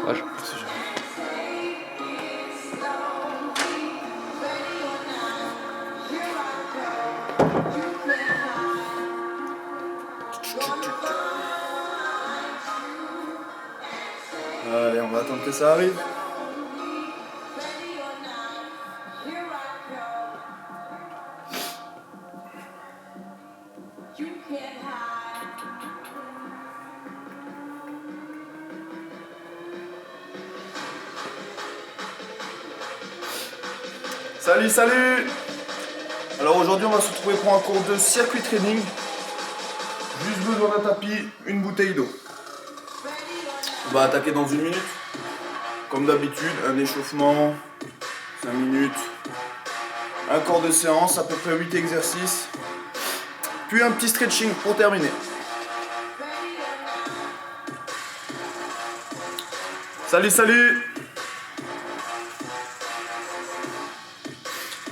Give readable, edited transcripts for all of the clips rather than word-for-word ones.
Ouais, Allez, on va attendre que ça arrive. Salut, salut! Alors aujourd'hui on va se retrouver pour un cours de circuit training. Juste besoin d'un tapis, une bouteille d'eau. On va attaquer dans 1 minute. Comme d'habitude, un échauffement, 5 minutes. Un corps de séance, à peu près 8 exercices. Puis un petit stretching pour terminer. Salut, salut!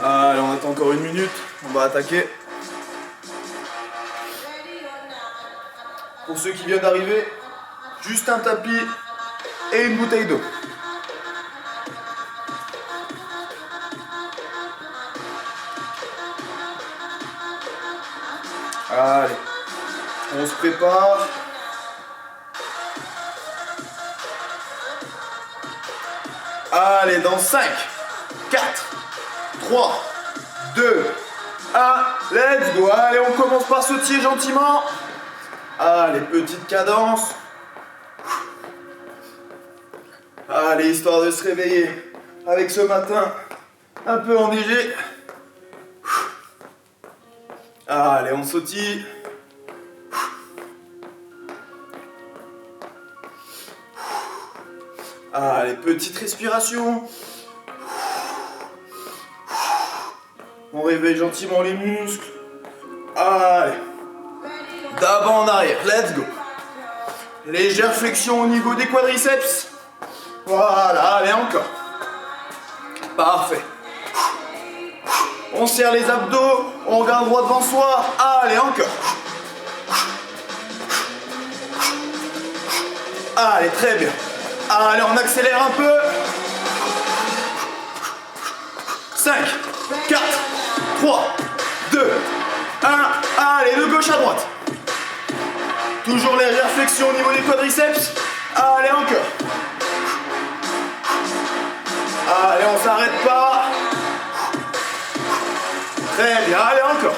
Allez, on attend encore 1 minute, on va attaquer. Pour ceux qui viennent d'arriver, juste un tapis et une bouteille d'eau. Allez, on se prépare. Allez, dans 5, 4, 3, 2, 1, let's go. Allez, on commence par sautiller gentiment. Allez, petite cadence. Allez, histoire de se réveiller avec ce matin un peu enneigé. Allez, on sautille. Allez, petite respiration. On réveille gentiment les muscles. Allez. D'avant en arrière, let's go. Légère flexion au niveau des quadriceps. Voilà, allez encore. Parfait. On serre les abdos, on regarde droit devant soi. Allez, encore. Allez, très bien. Allez, on accélère un peu. 5, 4, 3, 2, 1. Allez, de gauche à droite. Toujours légère flexion au niveau des quadriceps. Allez, encore. Allez, on s'arrête pas. Très bien, allez, encore.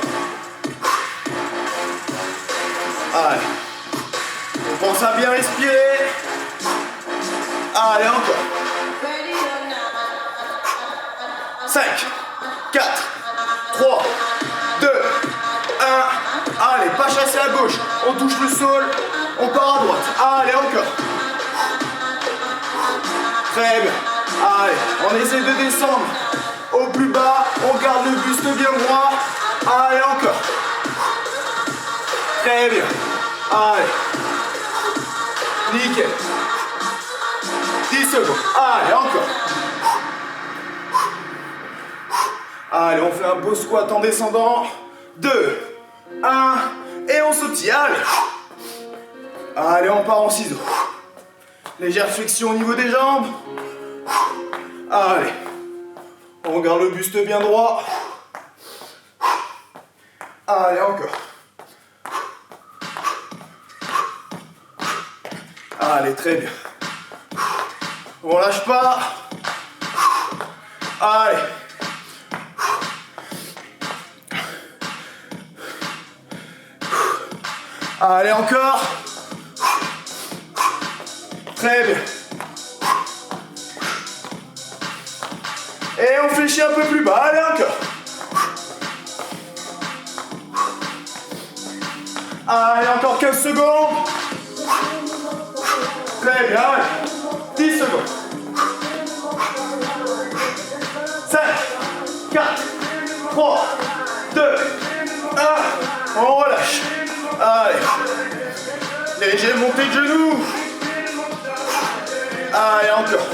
Allez. On pense à bien respirer. Allez, encore. 5, 4, 3, 2, 1. Allez, pas chasser à gauche. On touche le sol. On part à droite. Allez, encore. Très bien. Allez, on essaie de descendre au plus bas. On garde le buste bien droit. Allez, encore. Très bien. Allez. Nickel. 10 secondes. Allez, encore. Allez, on fait un beau squat en descendant. 2, 1. Et on sautille. Allez. Allez, on part en ciseaux. Légère flexion au niveau des jambes. Allez. On garde le buste bien droit. Allez, encore. Allez, très bien. On lâche pas. Allez. Allez, encore. Très bien. Et on fléchit un peu plus bas. Allez, encore. Allez, encore 15 secondes. Très bien, allez. 10 secondes. 5, 4, 3, 2, 1. On relâche. Allez. Léger montée de genoux. Allez, encore.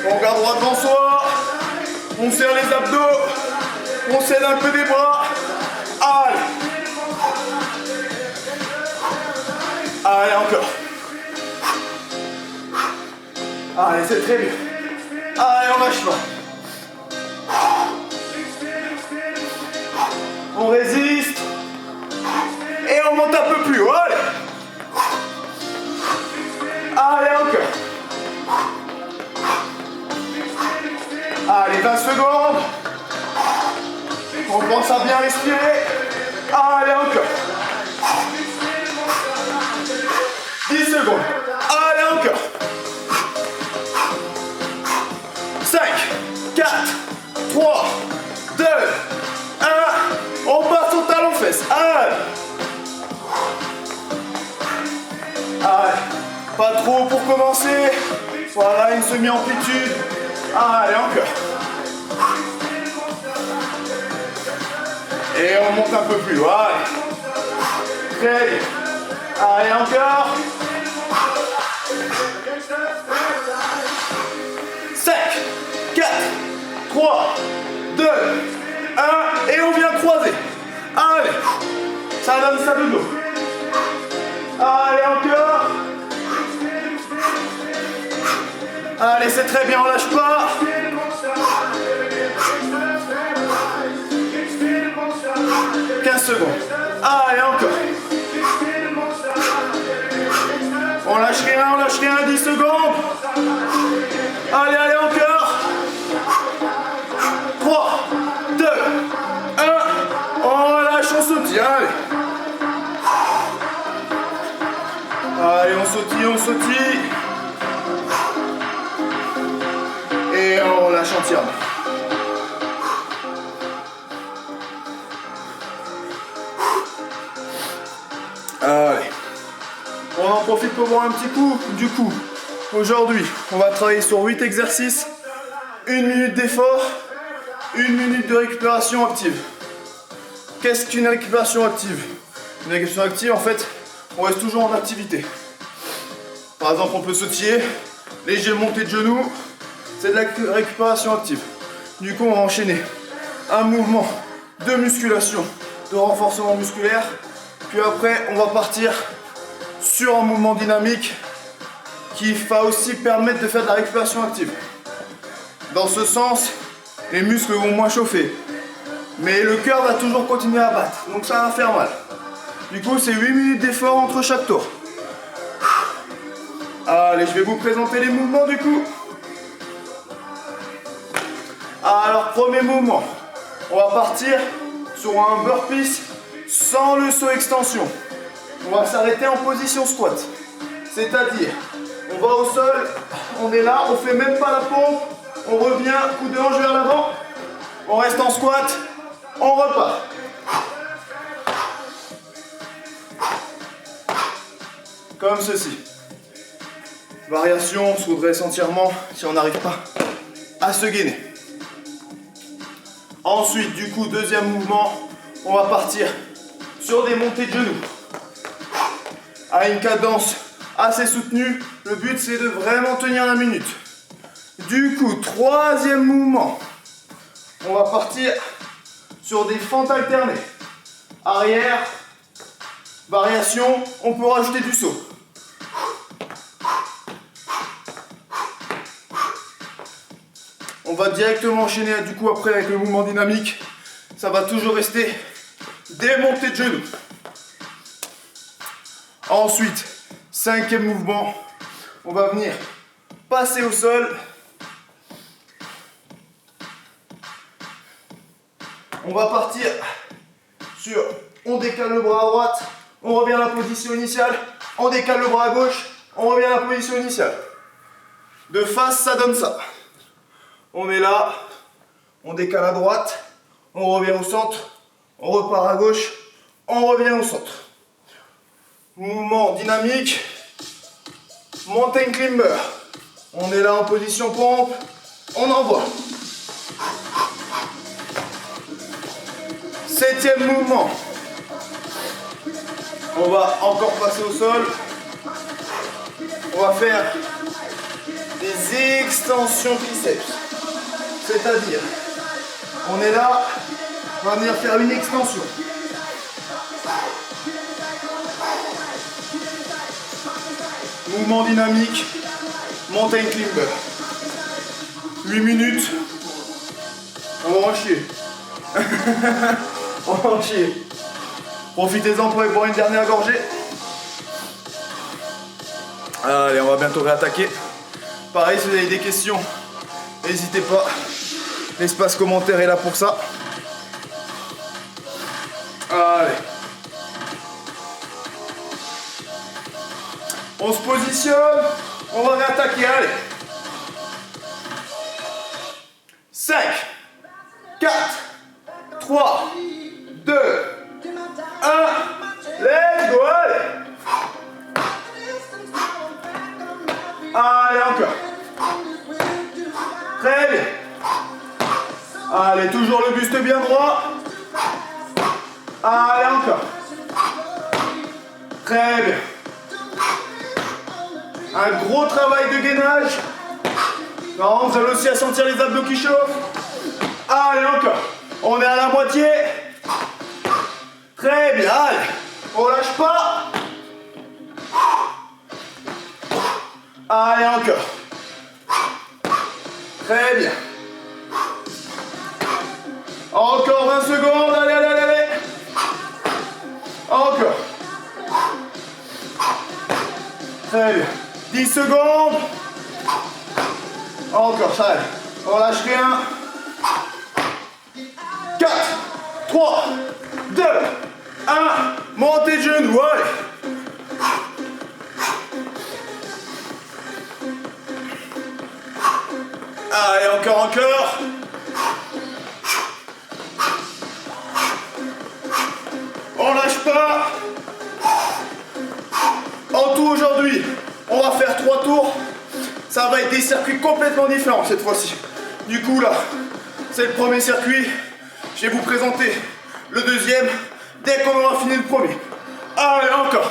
On garde droit devant soi. On serre les abdos. On cède un peu des bras. Allez. Allez, encore. Allez, c'est très bien. Allez, on lâche pas. On résiste. Et on monte un peu plus haut. Allez. Allez, encore. Allez, 20 secondes. On pense à bien respirer. Allez, encore. 10 secondes. Allez, encore. 5, 4, 3, 2, 1. On passe au talon-fesse. Allez. Allez. Pas trop pour commencer. Voilà, une semi-amplitude. Allez, encore. Et on monte un peu plus haut. Allez. Très bien. Allez, encore. 5, 4, 3, 2, 1. Et on vient croiser. Allez. Ça donne ça de dos. Allez, encore. Allez, c'est très bien, on lâche pas. 15 secondes. Allez, encore. On lâche rien, 10 secondes. Allez, allez, encore. 3, 2, 1. On lâche, on sautille, allez. Allez, on sautille. Et on lâche entièrement. Allez. On en profite pour boire un petit coup. Du coup, aujourd'hui, on va travailler sur 8 exercices, 1 minute d'effort, 1 minute de récupération active. Qu'est-ce qu'une récupération active? Une récupération active, en fait, on reste toujours en activité. Par exemple, on peut sautiller, léger montée de genoux, c'est de la récupération active. Du coup, on va enchaîner un mouvement de musculation, de renforcement musculaire, puis après, on va partir sur un mouvement dynamique qui va aussi permettre de faire de la récupération active. Dans ce sens, les muscles vont moins chauffer, mais le cœur va toujours continuer à battre, donc ça va faire mal. Du coup, c'est 8 minutes d'effort entre chaque tour. Allez, je vais vous présenter les mouvements du coup. Alors, premier mouvement, on va partir sur un burpees sans le saut extension. On va s'arrêter en position squat. C'est-à-dire, on va au sol, on est là, on fait même pas la pompe, on revient, coup de hanche vers l'avant, on reste en squat, on repart. Comme ceci. Variation, on se redresse entièrement si on n'arrive pas à se gainer. Ensuite, du coup, deuxième mouvement, on va partir sur des montées de genoux. À une cadence assez soutenue, le but c'est de vraiment tenir la minute. Du coup, troisième mouvement, on va partir sur des fentes alternées. Arrière, variation, on peut rajouter du saut. On va directement enchaîner du coup après avec le mouvement dynamique. Ça va toujours rester des montées de genoux. Ensuite, cinquième mouvement, on va venir passer au sol. On va partir sur, on décale le bras à droite, on revient à la position initiale, on décale le bras à gauche, on revient à la position initiale. De face, ça donne ça. On est là, on décale à droite, on revient au centre, on repart à gauche, on revient au centre. Mouvement dynamique, mountain climber. On est là en position pompe, on envoie. Septième mouvement. On va encore passer au sol. On va faire des extensions triceps. C'est-à-dire, on est là, on va venir faire une extension. Mouvement dynamique, mountain climber. 8 minutes. On va en chier. On va en chier. Profitez-en pour boire une dernière gorgée. Allez, on va bientôt réattaquer. Pareil, si vous avez des questions, n'hésitez pas. L'espace commentaire est là pour ça. Allez. On se positionne. On va réattaquer. Allez. 5, 4, 3, 2, 1. Let's go. Allez. Allez, encore. Très bien. Allez, toujours le buste bien droit. Allez, encore. Très bien. Un gros travail de gainage. Non, vous allez aussi à sentir les abdos qui chauffent. Allez, encore. On est à la moitié. Très bien. Allez. On lâche pas. Allez, encore. Très bien. Encore 20 secondes. Allez, allez, allez, allez. Encore. Très bien. 10 secondes. Encore, ça allait. On lâche rien. 4, 3, 2, 1. Montez de genoux. Allez. Allez, encore, encore. On lâche pas. En tout aujourd'hui, on va faire 3 tours. Ça va être des circuits complètement différents cette fois-ci. Du coup là, c'est le premier circuit. Je vais vous présenter le deuxième dès qu'on aura fini le premier. Allez, encore.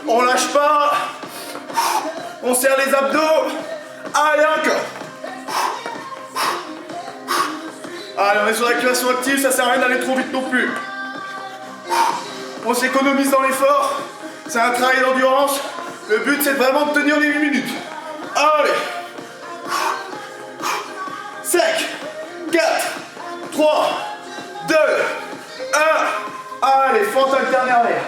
On lâche pas. On serre les abdos. Allez, encore. Allez, on est sur l'activation active, ça sert à rien d'aller trop vite non plus. On s'économise dans l'effort. C'est un travail d'endurance. Le but, c'est vraiment de tenir les 8 minutes. Allez. 5, 4, 3, 2, 1. Allez, fente alterne arrière.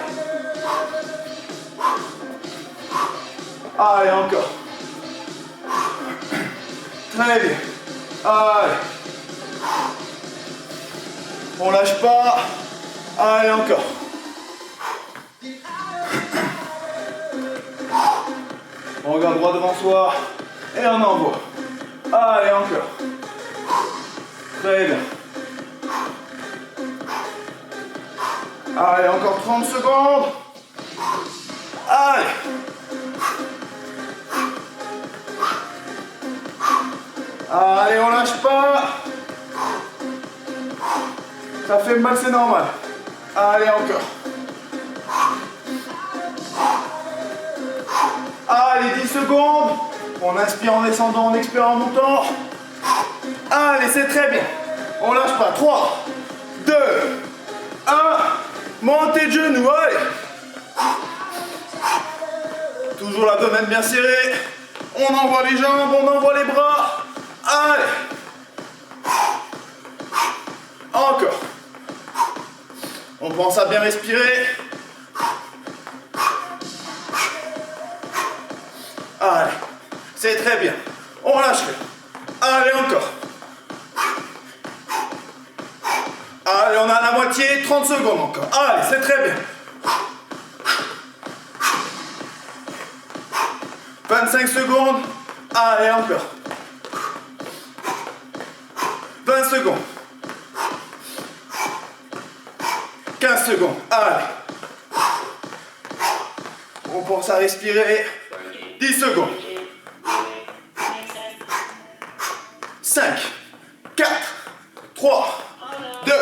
Allez, encore. Très bien. Allez. On lâche pas. Allez, encore. On regarde droit devant soi. Et on envoie. Allez, encore. Très bien. Allez, encore 30 secondes. Allez. Allez, on lâche pas. Ça fait mal, c'est normal. Allez, encore. Allez, 10 secondes. On inspire en descendant, on expire en montant. Allez, c'est très bien. On lâche pas. 3, 2, 1. Montez de genoux, allez. Toujours l'abdomen bien serré. On envoie les jambes, on envoie les bras. Allez. Encore. On pense à bien respirer. Allez. C'est très bien. On lâche. Allez, encore. Allez, on a la moitié. 30 secondes encore. Allez, c'est très bien. 25 secondes. Allez, encore. 20 secondes. 15 secondes. Allez. On pense à respirer. 10 secondes. 5, 4, 3, 2,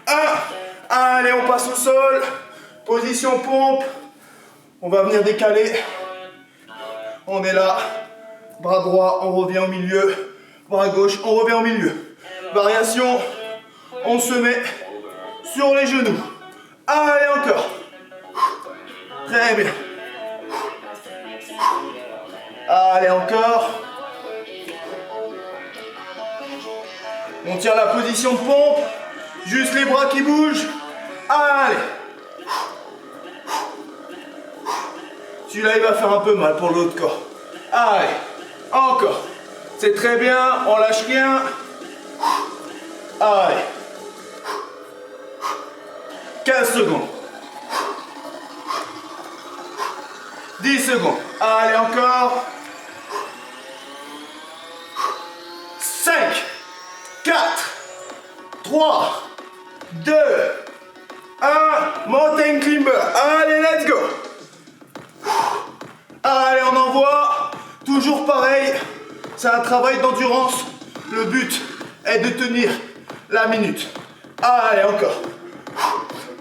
1. Allez, on passe au sol. Position pompe. On va venir décaler. On est là. Bras droit, on revient au milieu. Bras gauche, on revient au milieu. Variation. On se met sur les genoux. Allez, encore. Très bien. Allez, encore. On tient la position de pompe. Juste les bras qui bougent. Allez. Celui-là, il va faire un peu mal pour l'autre corps. Allez. Encore. C'est très bien. On lâche rien. Allez. 15 secondes. 10 secondes. Allez, encore. 5, 4, 3, 2, 1. Mountain climber. Allez, let's go. Allez, on envoie. Toujours pareil. C'est un travail d'endurance. Le but est de tenir la minute. Allez, encore.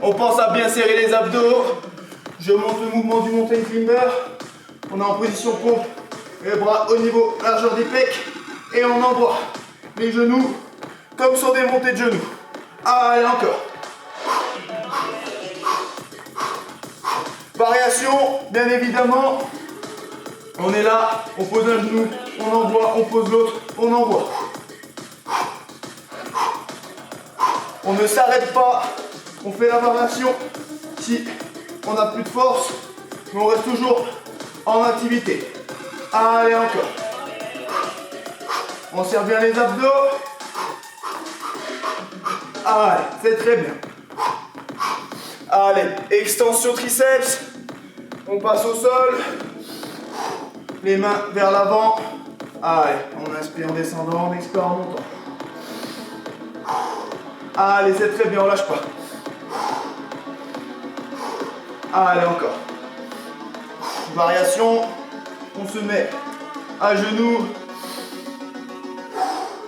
On pense à bien serrer les abdos. Je monte le mouvement du mountain climber. On est en position pompe. Les bras au niveau largeur des pecs. Et on envoie les genoux comme sur des montées de genoux. Allez, encore. Variation, bien évidemment. On est là, on pose un genou, on envoie, on pose l'autre, on envoie. On ne s'arrête pas, on fait la variation si on n'a plus de force, mais on reste toujours en activité. Allez, encore. On serre bien les abdos. Allez, c'est très bien. Allez, extension triceps. On passe au sol. Les mains vers l'avant. Allez, on inspire en descendant, on expire en montant. Allez, c'est très bien, on lâche pas. Allez, encore. Variation. On se met à genoux.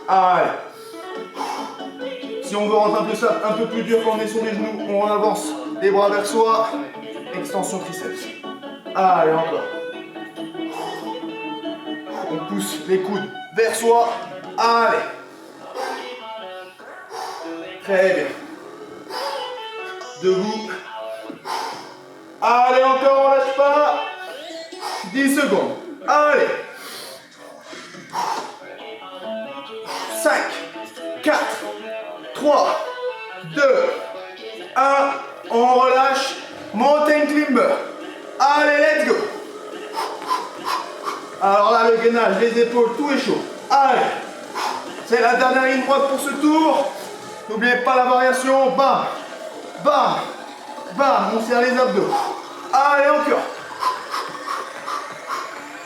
Allez. Si on veut rendre un peu ça un peu plus dur quand on est sur les genoux, on avance les bras vers soi. Extension triceps. Allez, encore. On pousse les coudes vers soi. Allez. Très bien. Debout. Allez, encore, on lâche pas. 10 secondes. Allez. 5, 4, 3, 2, 1. On relâche. Mountain climber. Allez, let's go. Alors là, le gainage, les épaules, tout est chaud. Allez. C'est la dernière ligne droite pour ce tour. N'oubliez pas la variation. Bam. Bam. Bam. On serre les abdos. Allez, encore.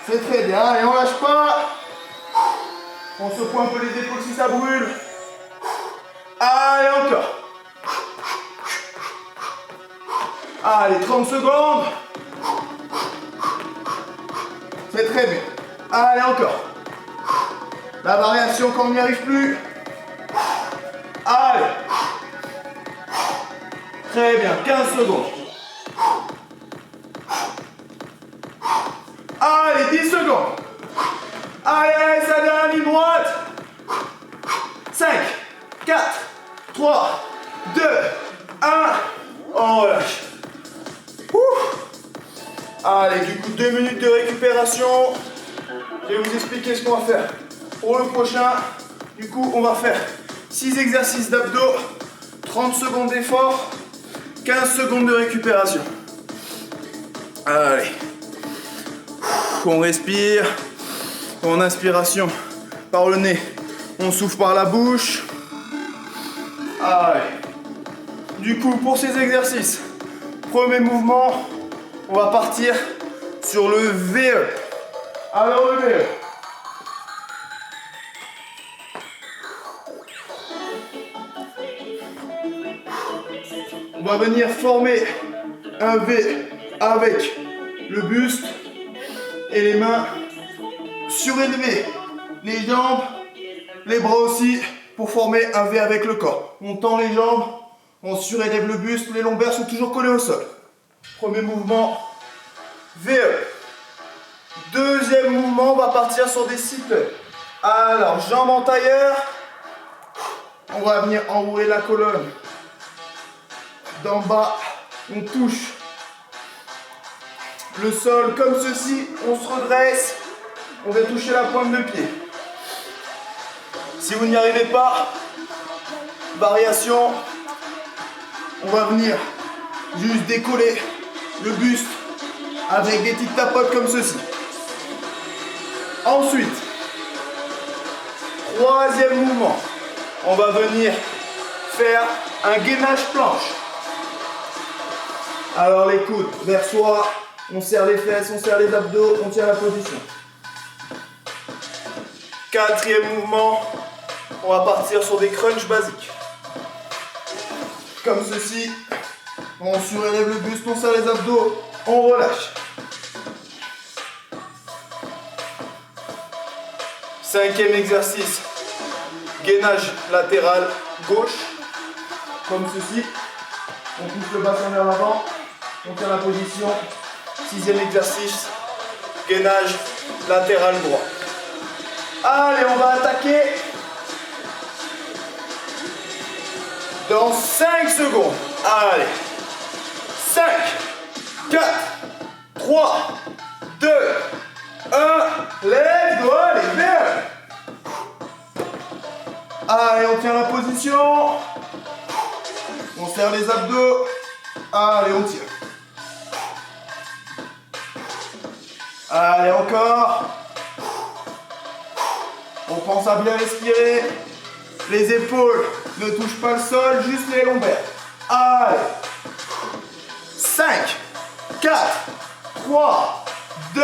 C'est très bien. Allez, on lâche pas. On secoue un peu les épaules si ça brûle. Allez, encore. Allez, 30 secondes. C'est très bien. Allez, encore. La variation quand on n'y arrive plus. Allez. Très bien, 15 secondes. Allez, 10 secondes. Allez, ça donne la ligne droite. 5, 4, 3, 2, 1. On relâche. Allez, du coup, 2 minutes de récupération. Je vais vous expliquer ce qu'on va faire. Pour le prochain, du coup, on va faire 6 exercices d'abdos, 30 secondes d'effort, 15 secondes de récupération. Allez. On respire. En inspiration par le nez, on souffle par la bouche. Allez. Du coup, pour ces exercices, premier mouvement, on va partir sur le V-up. Alors le V-up. On va venir former un V avec le buste et les mains surélevées. Les jambes, les bras aussi pour former un V avec le corps. On tend les jambes, on surélève le buste, les lombaires sont toujours collés au sol. Premier mouvement, V-up. Deuxième mouvement, on va partir sur des sit-ups. Alors, jambes en tailleur. On va venir enrouler la colonne. D'en bas, on touche le sol comme ceci. On se redresse. on vient toucher la pointe de pied. Si vous n'y arrivez pas, variation, on va venir juste décoller le buste avec des petites tapotes comme ceci. Ensuite, troisième mouvement, on va venir faire un gainage planche. Alors les coudes vers soi, on serre les fesses, on serre les abdos, on tient la position. Quatrième mouvement, on va partir sur des crunchs basiques. Comme ceci, on surélève le buste, on serre les abdos, on relâche. Cinquième exercice, gainage latéral gauche, comme ceci. On pousse le bassin vers l'avant, on tient la position. Sixième exercice, gainage latéral droit. Allez, on va attaquer dans 5 secondes. Allez, 5, 4, 3, 2, 1, let's go, allez, bien. Allez, on tient la position. On serre les abdos. Allez, on tire. Allez, encore. On pense à bien respirer. Les épaules ne touchent pas le sol, juste les lombaires. Allez. 5, 4, 3, 2,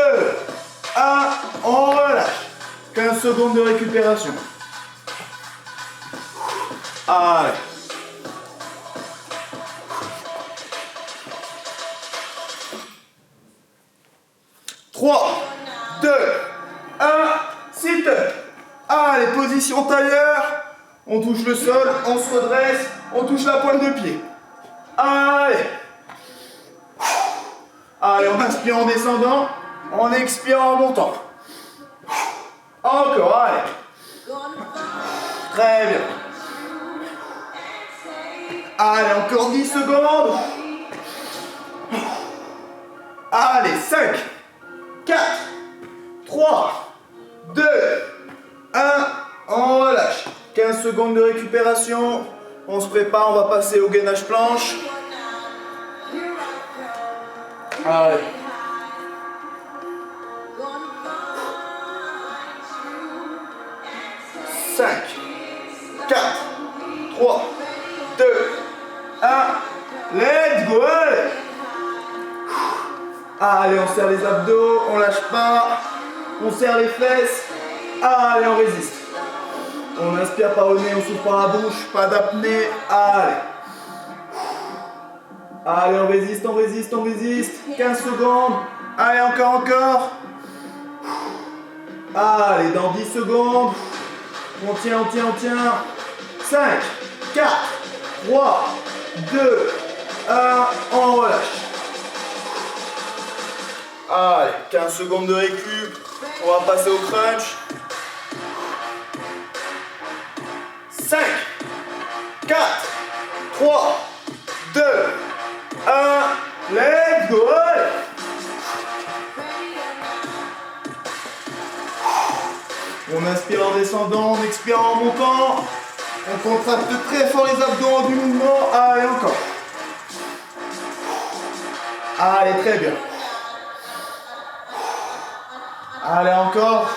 1. On relâche. 15 secondes de récupération. Allez. 3, 2, 1, sit-up. Allez, position tailleur. On touche le sol, on se redresse, on touche la pointe de pied. Allez. Allez, on inspire en descendant, on expire en montant. Encore, allez. Très bien. Allez, encore 10 secondes. Allez, 5, 4, 3, 2, 1, on relâche. 15 secondes de récupération. On se prépare, on va passer au gainage planche. Allez. Cinq, 4, 3, 2, 1, let's go, allez. Allez, on serre les abdos, on lâche pas, on serre les fesses, allez, on résiste. On inspire par le nez, on souffle par la bouche, pas d'apnée, allez. Allez, on résiste, on résiste, on résiste. 15 secondes, allez, encore. Allez, dans 10 secondes, on tient. 5, 4, 3, 2, 1, on relâche. Allez, 15 secondes de récup. On va passer au crunch. 5, 4, 3, 2, 1, let's go! On inspire en descendant, on expire en montant. On contracte très fort les abdos du mouvement. Allez, encore. Allez, très bien. Allez, encore.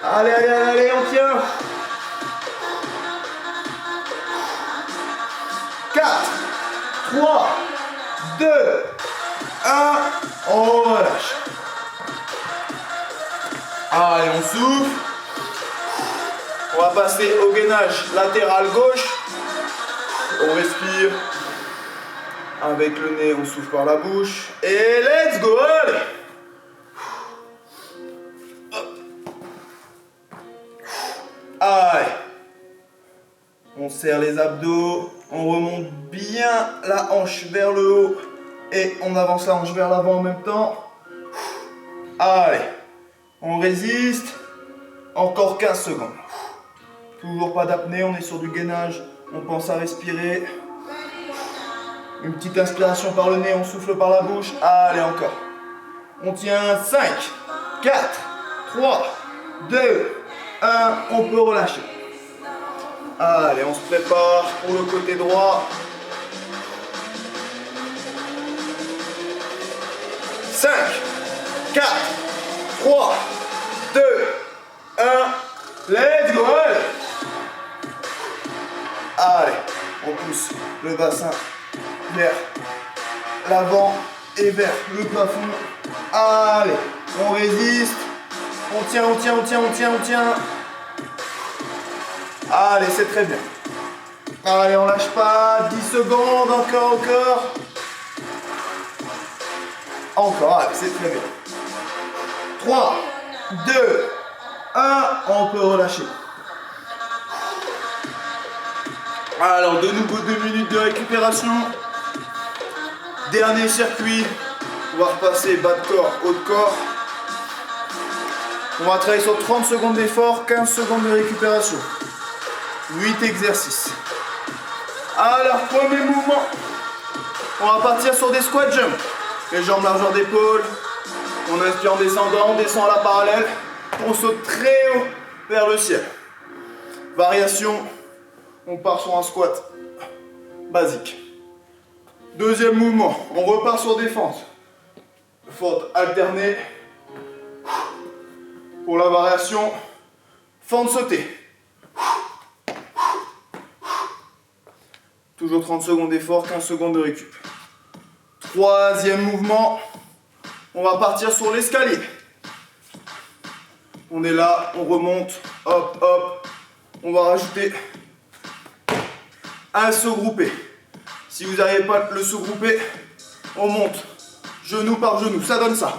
Allez, on tient. 4, 3, 2, 1, on relâche. Allez, on souffle. On va passer au gainage latéral gauche. On respire. Avec le nez, on souffle par la bouche. Et let's go, allez. Allez. On serre les abdos. On remonte bien la hanche vers le haut. Et on avance la hanche vers l'avant en même temps. Allez. On résiste. Encore 15 secondes. Toujours pas d'apnée, on est sur du gainage. On pense à respirer. Une petite inspiration par le nez, on souffle par la bouche. Allez, encore. On tient 5, 4, 3, 2, 1. On peut relâcher. Allez, on se prépare pour le côté droit. 5, 4, 3, 2, 1. Let's go! Allez, on pousse le bassin vers l'avant et vers le plafond. Allez, on résiste. On tient, on tient, on tient, on tient, on tient. Allez, c'est très bien. Allez, on lâche pas. 10 secondes, encore, encore. Encore, allez, c'est très bien. 3, 2, 1. On peut relâcher. Alors, de nouveau 2 minutes de récupération. Dernier circuit. On va repasser bas de corps, haut de corps. On va travailler sur 30 secondes d'effort, 15 secondes de récupération. 8 exercices. Alors, premier mouvement. On va partir sur des squat jump. Les jambes largeur d'épaule. On inspire en descendant, on descend à la parallèle. On saute très haut vers le ciel. Variation. On part sur un squat basique. Deuxième mouvement. On repart sur des fentes. Fente alternée. Pour la variation, fente sautée. Toujours 30 secondes d'effort, 15 secondes de récup. Troisième mouvement, on va partir sur l'escalier. On est là, on remonte, hop, hop. On va rajouter un saut groupé. Si vous n'arrivez pas à le saut groupé, on monte genou par genou, ça donne ça.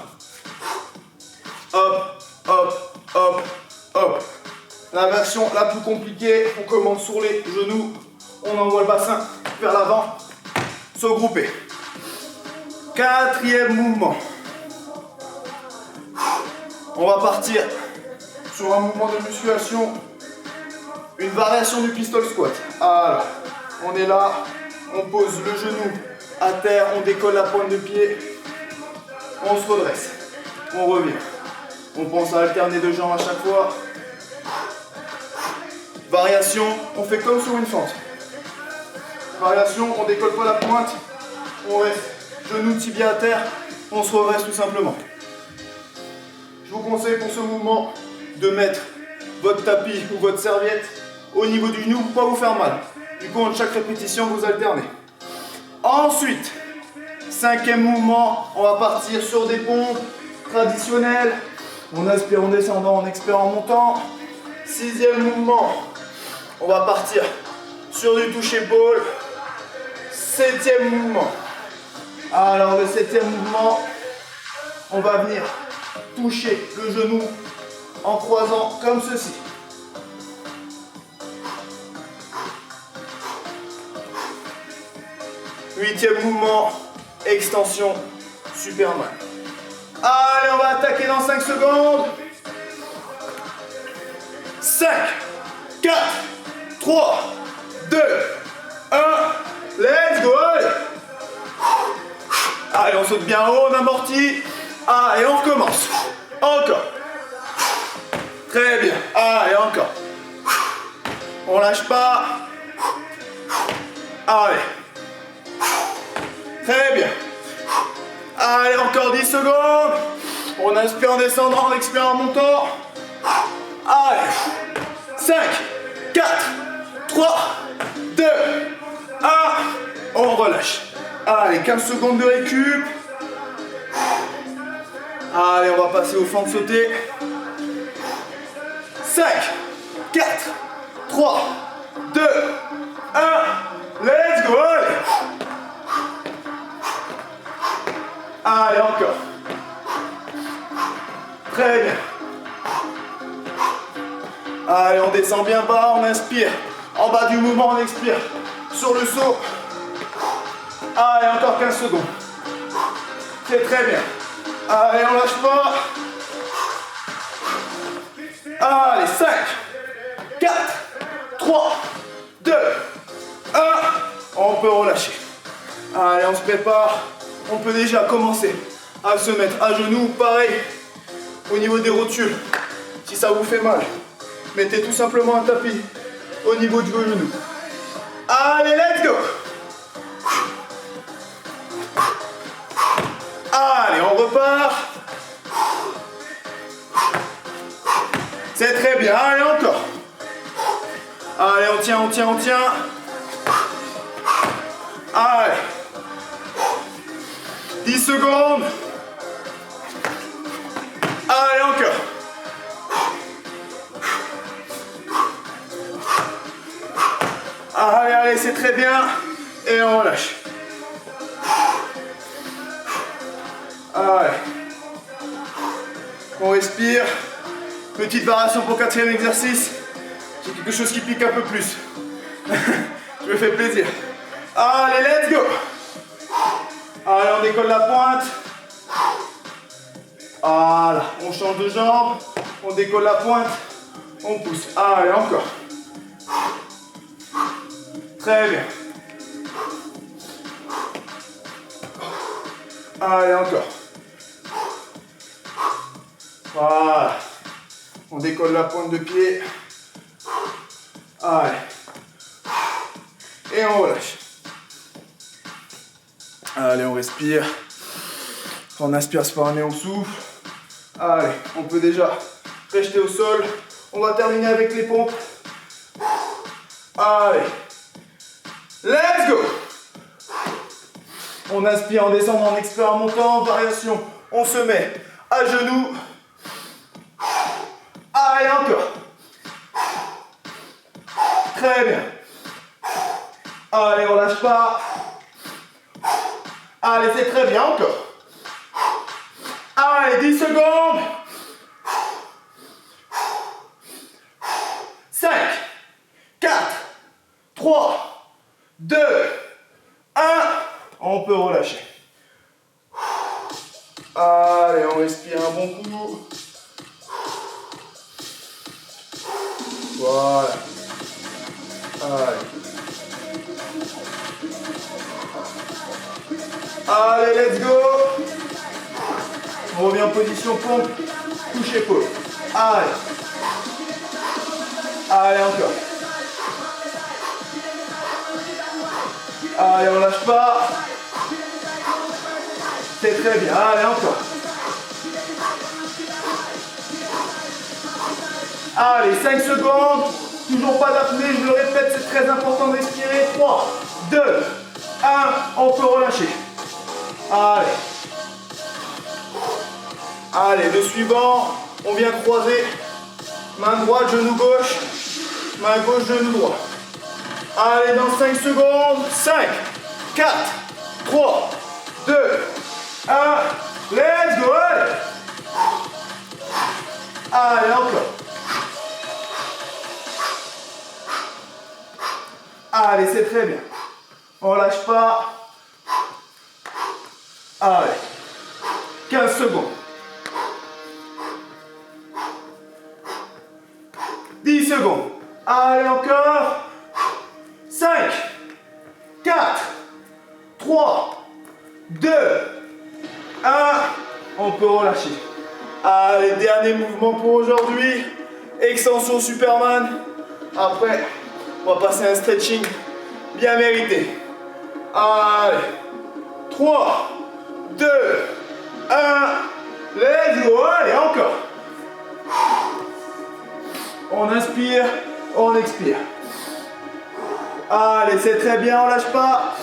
Hop, hop, hop, hop. La version la plus compliquée, on commence sur les genoux, on envoie le bassin vers l'avant, saut groupé. Quatrième mouvement. On va partir sur un mouvement de musculation, une variation du pistol squat. Alors, on est là, on pose le genou à terre, on décolle la pointe de pied, on se redresse, on revient. On pense à alterner deux jambes à chaque fois. Variation, on fait comme sur une fente. Variation, on décolle pas la pointe, on reste genou, tibia à terre, on se redresse tout simplement. Je vous conseille pour ce mouvement de mettre votre tapis ou votre serviette au niveau du genou pour ne pas vous faire mal. Du coup, entre chaque répétition, vous alternez. Ensuite, cinquième mouvement, on va partir sur des pompes traditionnelles. On inspire en descendant, on expire en montant. Sixième mouvement, on va partir sur du touch-épaule. Septième mouvement. Alors le septième mouvement, on va venir toucher le genou en croisant comme ceci. Huitième mouvement, extension Superman. Allez, on va attaquer dans 5 secondes. 5, 4, 3, 2, 1. Let's go. Allez, on saute bien haut, on amortit. Allez, on recommence. Encore. Très bien. Allez, encore. On lâche pas. Allez. Très bien. Allez, encore 10 secondes. On inspire en descendant, on expire en montant. Allez. 5, 4, 3, 2, 1. On relâche. Allez, 15 secondes de récup. Allez, on va passer aux fentes sautées. 5, 4, 3, 2, 1. Let's go. Allez, encore. Très bien. Allez, on descend bien bas, on inspire. En bas du mouvement, on expire. Sur le saut. Allez, encore 15 secondes. C'est très bien. Allez, on lâche pas. Allez, 5, 4, 3, 2, 1. On peut relâcher. Allez, on se prépare. On peut déjà commencer à se mettre à genoux. Pareil, au niveau des rotules. Si ça vous fait mal, mettez tout simplement un tapis au niveau de vos genoux. Allez, let's go! Allez, on repart. C'est très bien. Allez, encore. Allez, on tient, on tient, on tient. Allez. 10 secondes. Allez, encore. Allez, allez, c'est très bien. Et on relâche. Allez. On respire. Petite variation pour 4e exercice. J'ai quelque chose qui pique un peu plus. Je me fais plaisir. Allez, let's go. Allez, on décolle la pointe. Voilà, on change de jambe. On décolle la pointe. On pousse. Allez, encore. Très bien. Allez, encore. Voilà. On décolle la pointe de pied. Allez. Et on relâche. Allez, on respire. On inspire par le nez, on souffle. Allez, on peut déjà rester au sol. On va terminer avec les pompes. Allez. Let's go. On inspire en descendant, on expire en montant. Variation. On se met à genoux. Allez, encore. Très bien. Allez, on lâche pas. Allez, c'est très bien, encore. Allez, 10 secondes. 5, 4, 3, 2, 1. On peut relâcher. Allez, on respire un bon coup. Voilà. Allez. Allez, let's go. On revient en position pompe. Touche épaule. Allez. Allez, encore. Allez, on lâche pas. C'est très bien. Allez, encore. Allez, 5 secondes. Toujours pas d'apnée, je le répète, c'est très important de respirer. 3, 2, 1. On peut relâcher. Allez. Allez, le suivant. On vient croiser. Main droite, genou gauche. Main gauche, genou droit. Allez, dans 5 secondes. 5, 4, 3, 2, 1. Let's go. Allez. Allez, encore. Allez, c'est très bien. On lâche pas. Allez. 15 secondes. 10 secondes. Allez, encore. 5, 4, 3, 2, 1. On peut relâcher. Allez, dernier mouvement pour aujourd'hui. Extension Superman. Après, on va passer un stretching bien mérité. Allez. 3, 2, 1. Let's go. Allez, encore. On inspire, on expire. Allez, c'est très bien, on lâche pas.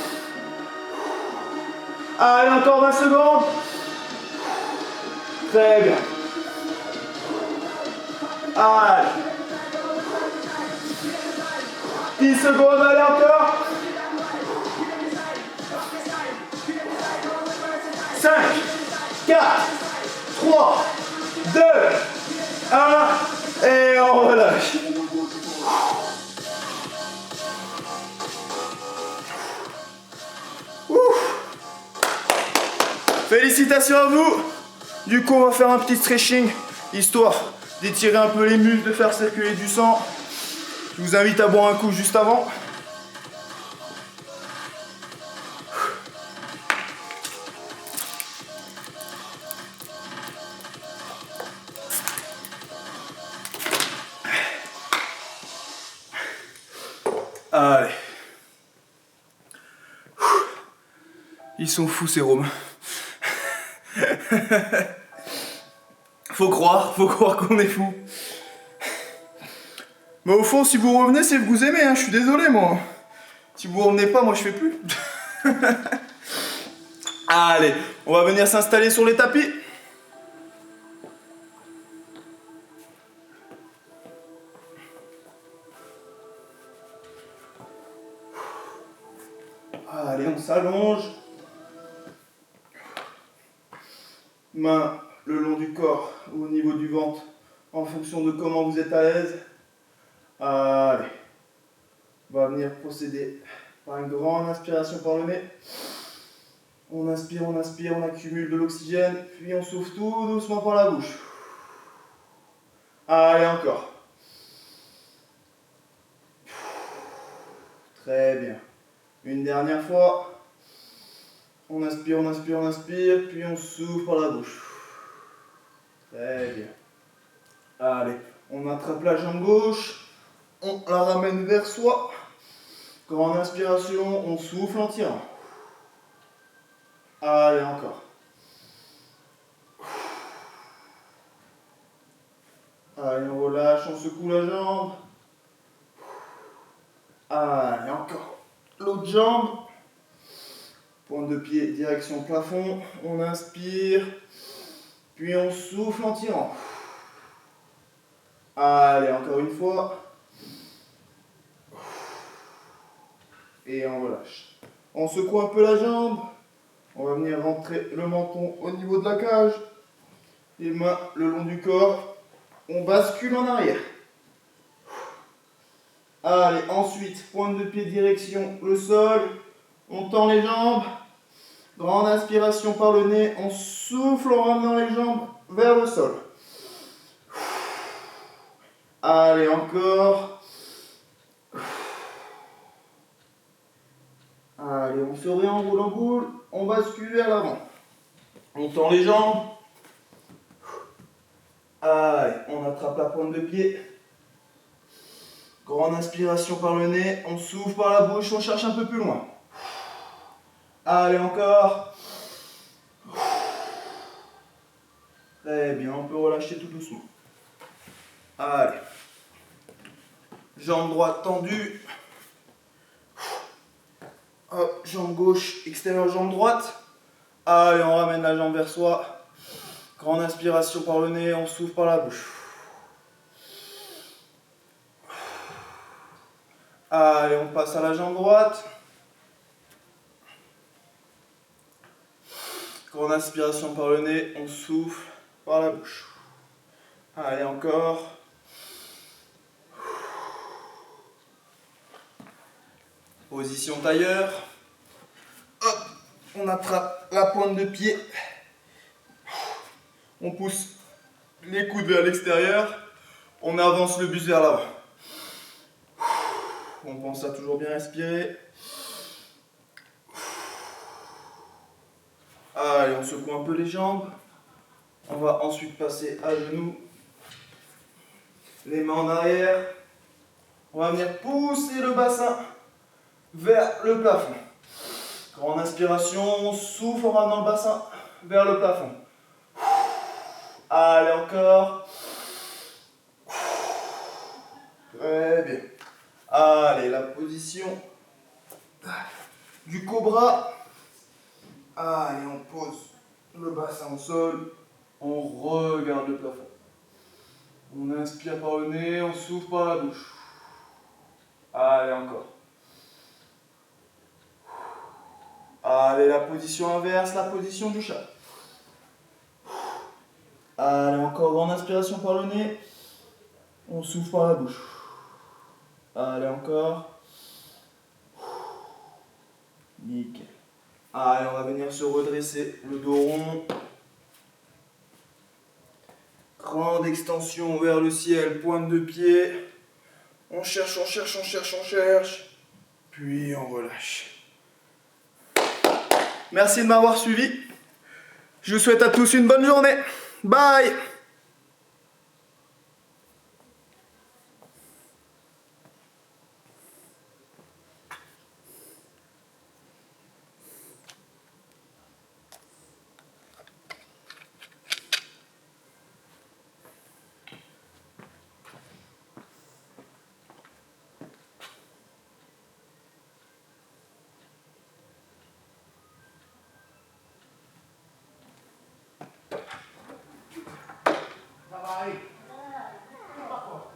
Allez, encore 20 secondes. Très bien. Allez. 10 secondes, allez encore. 5, 4, 3, 2, 1. Et on relâche. Ouf. Félicitations à vous. Du coup, on va faire un petit stretching, histoire d'étirer un peu les muscles, de faire circuler du sang. Je vous invite à boire un coup juste avant. Allez. Ils sont fous ces Roms. Faut croire qu'on est fous. Mais au fond, si vous revenez, c'est que vous aimez, hein. Je suis désolé, moi. Si vous revenez pas, moi je fais plus. Allez, on va venir s'installer sur les tapis. Allez, on s'allonge. Main le long du corps ou au niveau du ventre, en fonction de comment vous êtes à l'aise. Allez, on va venir procéder par une grande inspiration par le nez. On inspire, on accumule de l'oxygène, puis on souffle tout doucement par la bouche. Allez, encore. Très bien. Une dernière fois. On inspire, puis on souffle par la bouche. Très bien. Allez, on attrape la jambe gauche, on la ramène vers soi. Grande inspiration, on souffle en tirant. Allez, encore. Allez, on relâche, on secoue la jambe. Allez, encore. L'autre jambe. Pointe de pied, direction plafond. On inspire, puis on souffle en tirant. Allez, encore une fois. Et on relâche. On secoue un peu la jambe. On va venir rentrer le menton au niveau de la cage. Les mains le long du corps. On bascule en arrière. Allez, ensuite, pointe de pied, direction le sol. On tend les jambes. Grande inspiration par le nez. On souffle en ramenant les jambes vers le sol. Allez, encore. Allez, on se réenroule en boule. On bascule vers l'avant. On tend les jambes. Allez, on attrape la pointe de pied. Grande inspiration par le nez. On souffle par la bouche. On cherche un peu plus loin. Allez, encore. Très bien, on peut relâcher tout doucement. Allez. Jambe droite tendue. Hop, jambe gauche, extérieure, jambe droite. Allez, on ramène la jambe vers soi. Grande inspiration par le nez, on souffle par la bouche. Allez, on passe à la jambe droite. Grande inspiration par le nez, on souffle par la bouche. Allez, encore. Position tailleur. Hop, on attrape la pointe de pied. On pousse les coudes vers l'extérieur. On avance le buste vers l'avant. On pense à toujours bien respirer. Allez, on secoue un peu les jambes. On va ensuite passer à genoux. Les mains en arrière. On va venir pousser le bassin vers le plafond. Grande inspiration, on souffle en ramenant le bassin vers le plafond. Allez, encore. Très bien. Allez, la position du cobra. Allez, on pose le bassin au sol. On regarde le plafond. On inspire par le nez, on souffle par la bouche. Allez, encore. Allez, la position inverse, la position du chat. Allez, encore grande inspiration par le nez. On souffle par la bouche. Allez, encore. Nickel. Allez, on va venir se redresser, le dos rond. Grande extension vers le ciel, pointe de pied. On cherche, on cherche, on cherche, on cherche. Puis on relâche. Merci de m'avoir suivi. Je vous souhaite à tous une bonne journée. Bye! Tutto a posto.